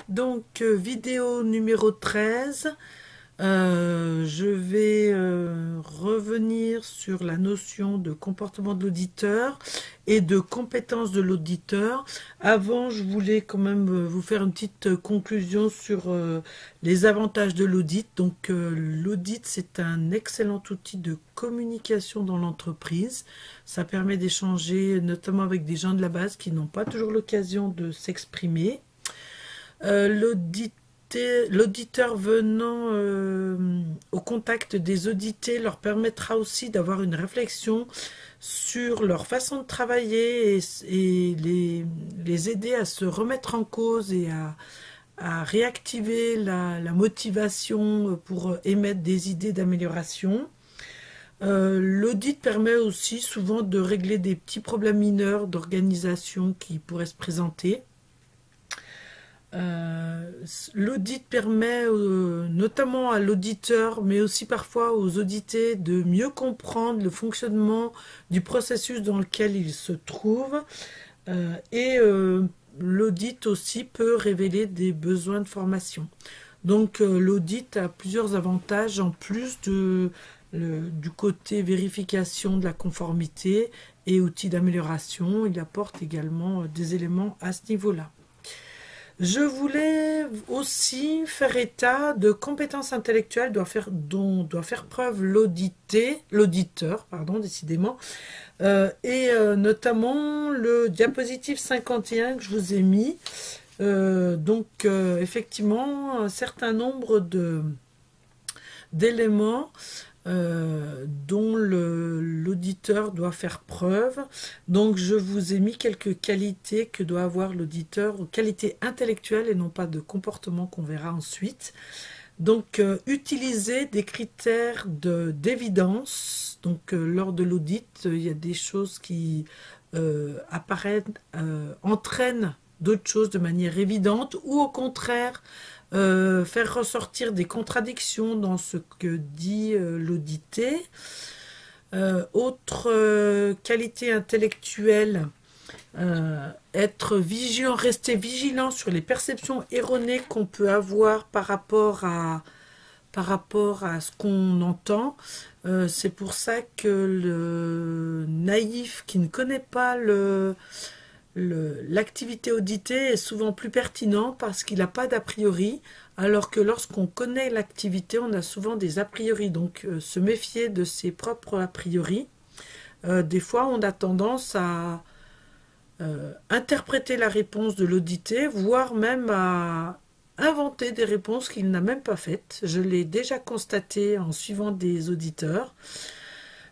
Donc, vidéo numéro 13, je vais revenir sur la notion de comportement de l'auditeur et de compétences de l'auditeur. Avant, je voulais quand même vous faire une petite conclusion sur les avantages de l'audit. Donc, l'audit, c'est un excellent outil de communication dans l'entreprise. Ça permet d'échanger notamment avec des gens de la base qui n'ont pas toujours l'occasion de s'exprimer. L'auditeur venant au contact des audités leur permettra aussi d'avoir une réflexion sur leur façon de travailler et les aider à se remettre en cause et à réactiver la motivation pour émettre des idées d'amélioration. L'audit permet aussi souvent de régler des petits problèmes mineurs d'organisation qui pourraient se présenter. L'audit permet notamment à l'auditeur, mais aussi parfois aux audités, de mieux comprendre le fonctionnement du processus dans lequel il se trouve. L'audit aussi peut révéler des besoins de formation. Donc l'audit a plusieurs avantages en plus du côté vérification de la conformité et outils d'amélioration. Il apporte également des éléments à ce niveau-là. Je voulais aussi faire état de compétences intellectuelles dont doit faire preuve l'auditeur, décidément, notamment le diapositive 51 que je vous ai mis. Effectivement, un certain nombre d'éléments dont l'auditeur doit faire preuve. Donc je vous ai mis quelques qualités que doit avoir l'auditeur, qualités intellectuelles et non pas de comportement qu'on verra ensuite. Donc utiliser des critères d'évidence. Donc lors de l'audit, il y a des choses qui apparaissent, entraînent d'autres choses de manière évidente ou au contraire faire ressortir des contradictions dans ce que dit l'audité. Autre qualité intellectuelle, rester vigilant sur les perceptions erronées qu'on peut avoir par rapport à ce qu'on entend. C'est pour ça que le naïf qui ne connaît pas l'activité auditée est souvent plus pertinent parce qu'il n'a pas d'a priori, alors que lorsqu'on connaît l'activité, on a souvent des a priori. Donc, se méfier de ses propres a priori. Des fois, on a tendance à interpréter la réponse de l'audité, voire même à inventer des réponses qu'il n'a même pas faites. Je l'ai déjà constaté en suivant des auditeurs.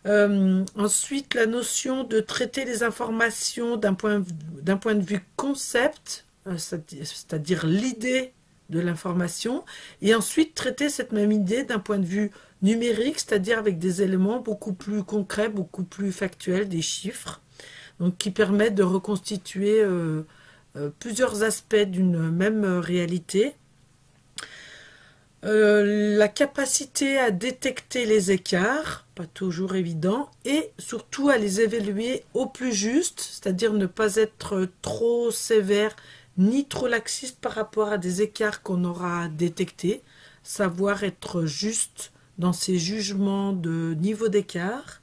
Ensuite, la notion de traiter les informations d'un point de vue concept, c'est-à-dire l'idée de l'information, et ensuite traiter cette même idée d'un point de vue numérique, c'est-à-dire avec des éléments beaucoup plus concrets, beaucoup plus factuels, des chiffres, donc qui permettent de reconstituer plusieurs aspects d'une même réalité. La capacité à détecter les écarts, pas toujours évident, et surtout à les évaluer au plus juste, c'est-à-dire ne pas être trop sévère ni trop laxiste par rapport à des écarts qu'on aura détectés, savoir être juste dans ses jugements de niveau d'écart.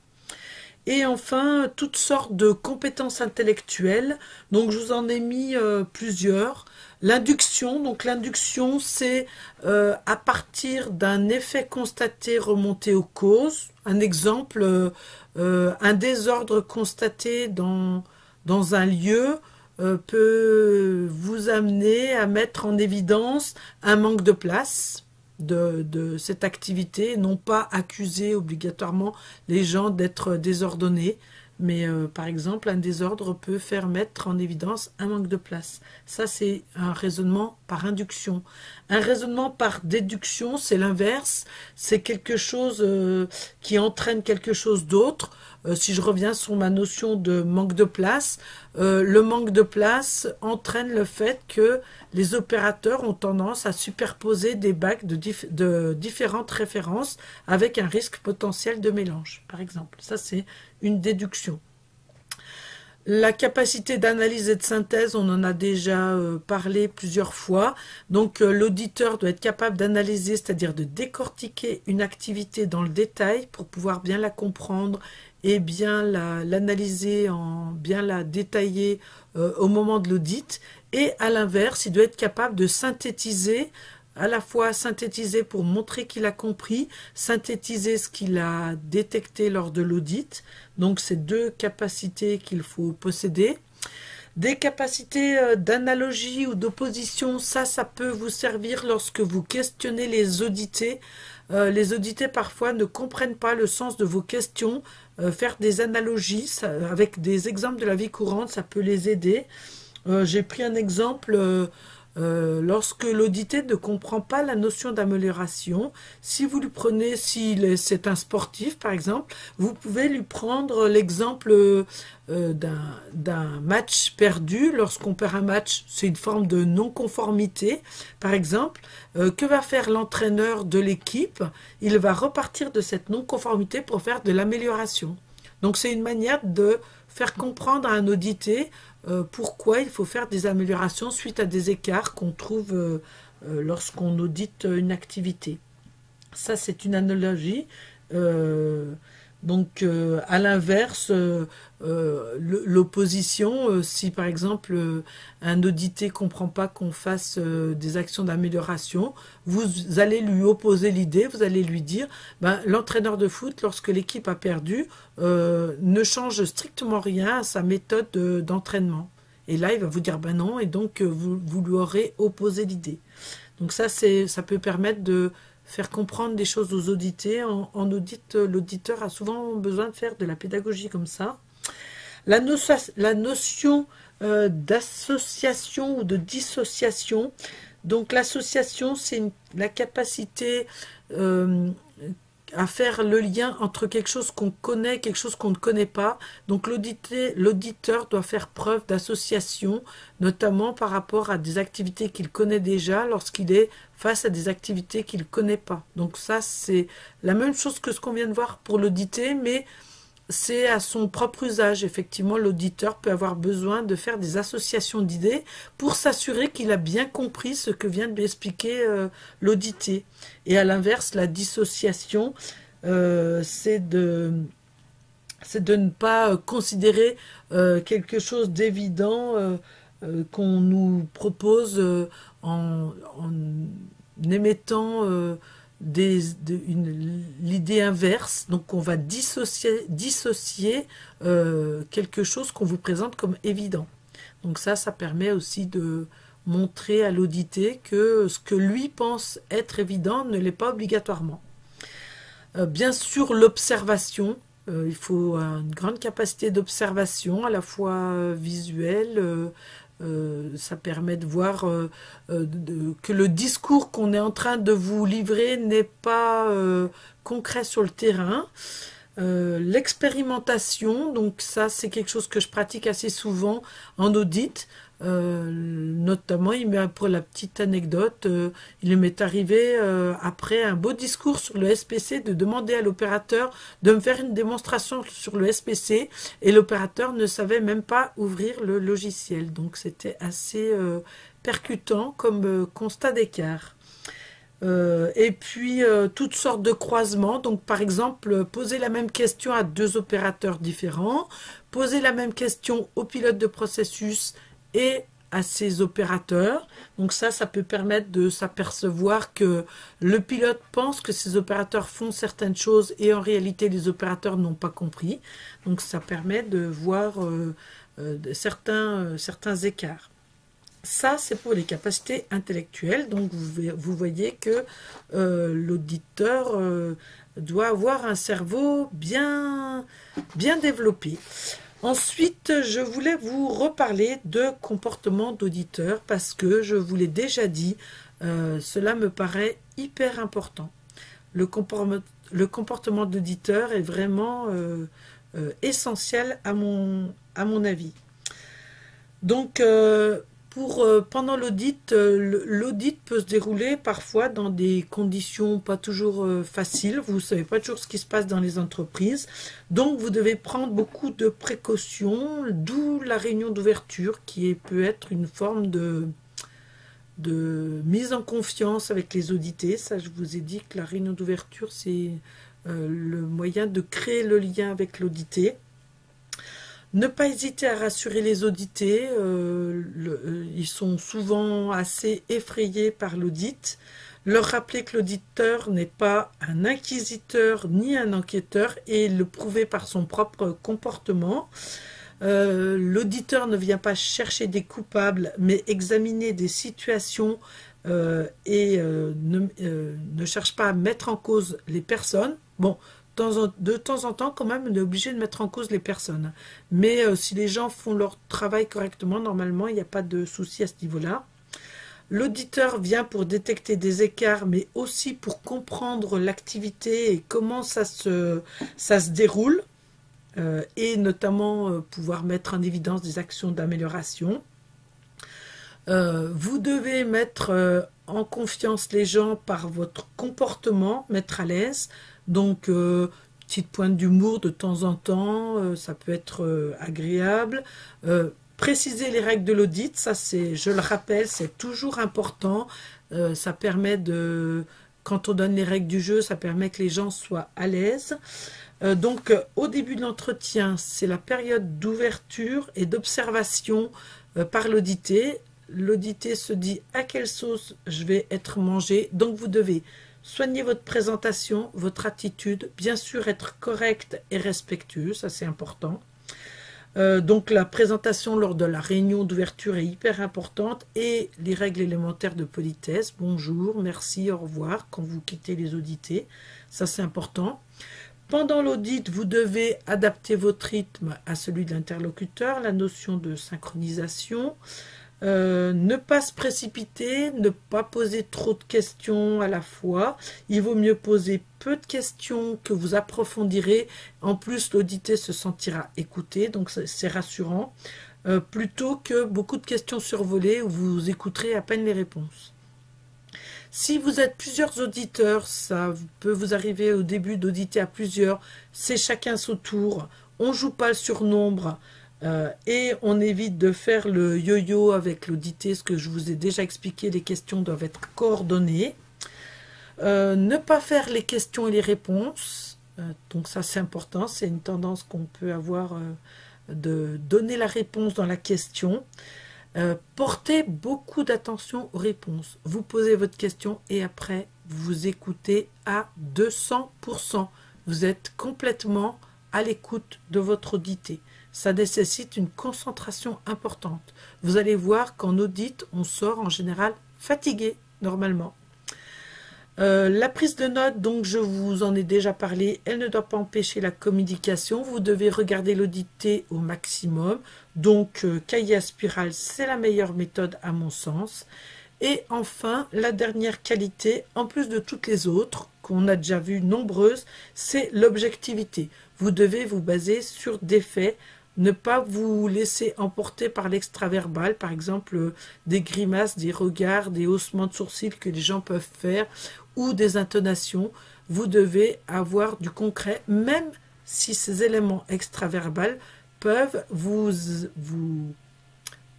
Et enfin, toutes sortes de compétences intellectuelles, donc je vous en ai mis plusieurs. L'induction, donc l'induction c'est à partir d'un effet constaté remonter aux causes. Un exemple, un désordre constaté dans un lieu peut vous amener à mettre en évidence un manque de place de cette activité, non pas accuser obligatoirement les gens d'être désordonnés, mais par exemple un désordre peut faire mettre en évidence un manque de place. Ça c'est un raisonnement par induction. Un raisonnement par déduction, c'est l'inverse, c'est quelque chose qui entraîne quelque chose d'autre. Si je reviens sur ma notion de manque de place, le manque de place entraîne le fait que les opérateurs ont tendance à superposer des bacs de différentes références avec un risque potentiel de mélange, par exemple. Ça, c'est une déduction. La capacité d'analyse et de synthèse, on en a déjà parlé plusieurs fois. Donc l'auditeur doit être capable d'analyser, c'est-à-dire de décortiquer une activité dans le détail pour pouvoir bien la comprendre et bien l'analyser, bien la détailler au moment de l'audit. Et à l'inverse, il doit être capable de synthétiser, à la fois synthétiser pour montrer qu'il a compris, synthétiser ce qu'il a détecté lors de l'audit. Donc, c'est deux capacités qu'il faut posséder. Des capacités d'analogie ou d'opposition, ça peut vous servir lorsque vous questionnez les audités. Les audités, parfois, ne comprennent pas le sens de vos questions. Faire des analogies avec des exemples de la vie courante, ça peut les aider. J'ai pris un exemple... lorsque l'audité ne comprend pas la notion d'amélioration, si vous lui prenez, si c'est un sportif par exemple, vous pouvez lui prendre l'exemple d'un match perdu. Lorsqu'on perd un match, c'est une forme de non-conformité. Par exemple, que va faire l'entraîneur de l'équipe? Il va repartir de cette non-conformité pour faire de l'amélioration. Donc c'est une manière de faire comprendre à un audité pourquoi il faut faire des améliorations suite à des écarts qu'on trouve lorsqu'on audite une activité. Ça, c'est une analogie. Donc, à l'inverse, l'opposition, si par exemple un audité ne comprend pas qu'on fasse des actions d'amélioration, vous allez lui opposer l'idée, vous allez lui dire, ben, l'entraîneur de foot, lorsque l'équipe a perdu, ne change strictement rien à sa méthode d'entraînement. Et là, il va vous dire, ben non, et donc vous lui aurez opposé l'idée. Donc ça peut permettre de faire comprendre des choses aux audités. En audit, l'auditeur a souvent besoin de faire de la pédagogie comme ça. La notion d'association ou de dissociation. Donc l'association, c'est la capacité à faire le lien entre quelque chose qu'on connaît et quelque chose qu'on ne connaît pas. Donc l'auditeur doit faire preuve d'association, notamment par rapport à des activités qu'il connaît déjà lorsqu'il est face à des activités qu'il ne connaît pas. Donc ça, c'est la même chose que ce qu'on vient de voir pour l'audité, mais c'est à son propre usage. Effectivement, l'auditeur peut avoir besoin de faire des associations d'idées pour s'assurer qu'il a bien compris ce que vient de lui expliquer l'audité. Et à l'inverse, la dissociation, c'est de ne pas considérer quelque chose d'évident qu'on nous propose en émettant l'idée inverse. Donc on va dissocier quelque chose qu'on vous présente comme évident. Donc ça permet aussi de montrer à l'audité que ce que lui pense être évident ne l'est pas obligatoirement. Bien sûr, l'observation. Il faut une grande capacité d'observation, à la fois visuelle. Ça permet de voir que le discours qu'on est en train de vous livrer n'est pas concret sur le terrain. L'expérimentation, donc ça c'est quelque chose que je pratique assez souvent en audit. Notamment, pour la petite anecdote, il m'est arrivé après un beau discours sur le SPC de demander à l'opérateur de me faire une démonstration sur le SPC et l'opérateur ne savait même pas ouvrir le logiciel. Donc c'était assez percutant comme constat d'écart. Et puis toutes sortes de croisements. Donc par exemple, poser la même question à deux opérateurs différents, poser la même question au pilote de processus et à ses opérateurs. Donc ça peut permettre de s'apercevoir que le pilote pense que ses opérateurs font certaines choses et en réalité les opérateurs n'ont pas compris. Donc ça permet de voir certains écarts. Ça, c'est pour les capacités intellectuelles. Donc vous voyez que l'auditeur doit avoir un cerveau bien développé. Ensuite, je voulais vous reparler de comportement d'auditeur parce que je vous l'ai déjà dit, cela me paraît hyper important. Le comportement d'auditeur est vraiment essentiel à mon avis. Donc, Pendant l'audit, l'audit peut se dérouler parfois dans des conditions pas toujours faciles. Vous ne savez pas toujours ce qui se passe dans les entreprises. Donc, vous devez prendre beaucoup de précautions, d'où la réunion d'ouverture qui peut être une forme de mise en confiance avec les audités. Ça, je vous ai dit que la réunion d'ouverture, c'est le moyen de créer le lien avec l'audité. Ne pas hésiter à rassurer les audités, ils sont souvent assez effrayés par l'audit. Leur rappeler que l'auditeur n'est pas un inquisiteur ni un enquêteur et le prouver par son propre comportement. L'auditeur ne vient pas chercher des coupables, mais examiner des situations et ne cherche pas à mettre en cause les personnes. Bon, de temps en temps, quand même, on est obligé de mettre en cause les personnes. Mais si les gens font leur travail correctement, normalement, il n'y a pas de souci à ce niveau-là. L'auditeur vient pour détecter des écarts, mais aussi pour comprendre l'activité et comment ça se déroule, et notamment pouvoir mettre en évidence des actions d'amélioration. Vous devez mettre en confiance les gens par votre comportement, mettre à l'aise. Donc, petite pointe d'humour de temps en temps, ça peut être agréable. Préciser les règles de l'audit, ça c'est, je le rappelle, c'est toujours important. Ça permet de, quand on donne les règles du jeu, ça permet que les gens soient à l'aise. Donc, au début de l'entretien, c'est la période d'ouverture et d'observation par l'audité. L'audité se dit à quelle sauce je vais être mangé. Donc, vous devez soigner votre présentation, votre attitude, bien sûr être correct et respectueux, ça c'est important. Donc la présentation lors de la réunion d'ouverture est hyper importante et les règles élémentaires de politesse, bonjour, merci, au revoir, quand vous quittez les audités, ça c'est important. Pendant l'audit, vous devez adapter votre rythme à celui de l'interlocuteur, la notion de synchronisation. Ne pas se précipiter, ne pas poser trop de questions à la fois. Il vaut mieux poser peu de questions que vous approfondirez. En plus, l'audité se sentira écouté, donc c'est rassurant. Plutôt que beaucoup de questions survolées où vous écouterez à peine les réponses. Si vous êtes plusieurs auditeurs, ça peut vous arriver au début d'auditer à plusieurs. C'est chacun son tour. On ne joue pas le surnombre. Et on évite de faire le yo-yo avec l'audité, ce que je vous ai déjà expliqué, les questions doivent être coordonnées. Ne pas faire les questions et les réponses, donc ça c'est important, c'est une tendance qu'on peut avoir de donner la réponse dans la question. Portez beaucoup d'attention aux réponses. Vous posez votre question et après vous écoutez à 200%. Vous êtes complètement à l'écoute de votre audité. Ça nécessite une concentration importante. Vous allez voir qu'en audit, on sort en général fatigué, normalement. La prise de notes, donc je vous en ai déjà parlé, elle ne doit pas empêcher la communication. Vous devez regarder l'audité au maximum. Donc, cahier à spirale, c'est la meilleure méthode à mon sens. Et enfin, la dernière qualité, en plus de toutes les autres, qu'on a déjà vues nombreuses, c'est l'objectivité. Vous devez vous baser sur des faits, ne pas vous laisser emporter par l'extraverbal, par exemple des grimaces, des regards, des haussements de sourcils que les gens peuvent faire ou des intonations. Vous devez avoir du concret, même si ces éléments extraverbales peuvent vous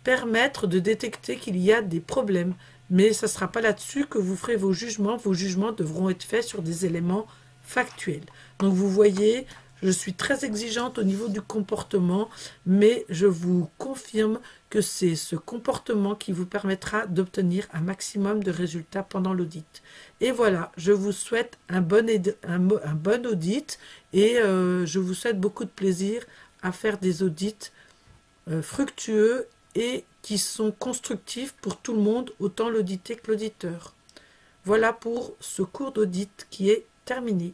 permettre de détecter qu'il y a des problèmes. Mais ce ne sera pas là-dessus que vous ferez vos jugements. Vos jugements devront être faits sur des éléments factuels. Donc vous voyez, je suis très exigeante au niveau du comportement, mais je vous confirme que c'est ce comportement qui vous permettra d'obtenir un maximum de résultats pendant l'audit. Et voilà, je vous souhaite un bon audit et je vous souhaite beaucoup de plaisir à faire des audits fructueux et qui sont constructifs pour tout le monde, autant l'audité que l'auditeur. Voilà pour ce cours d'audit qui est terminé.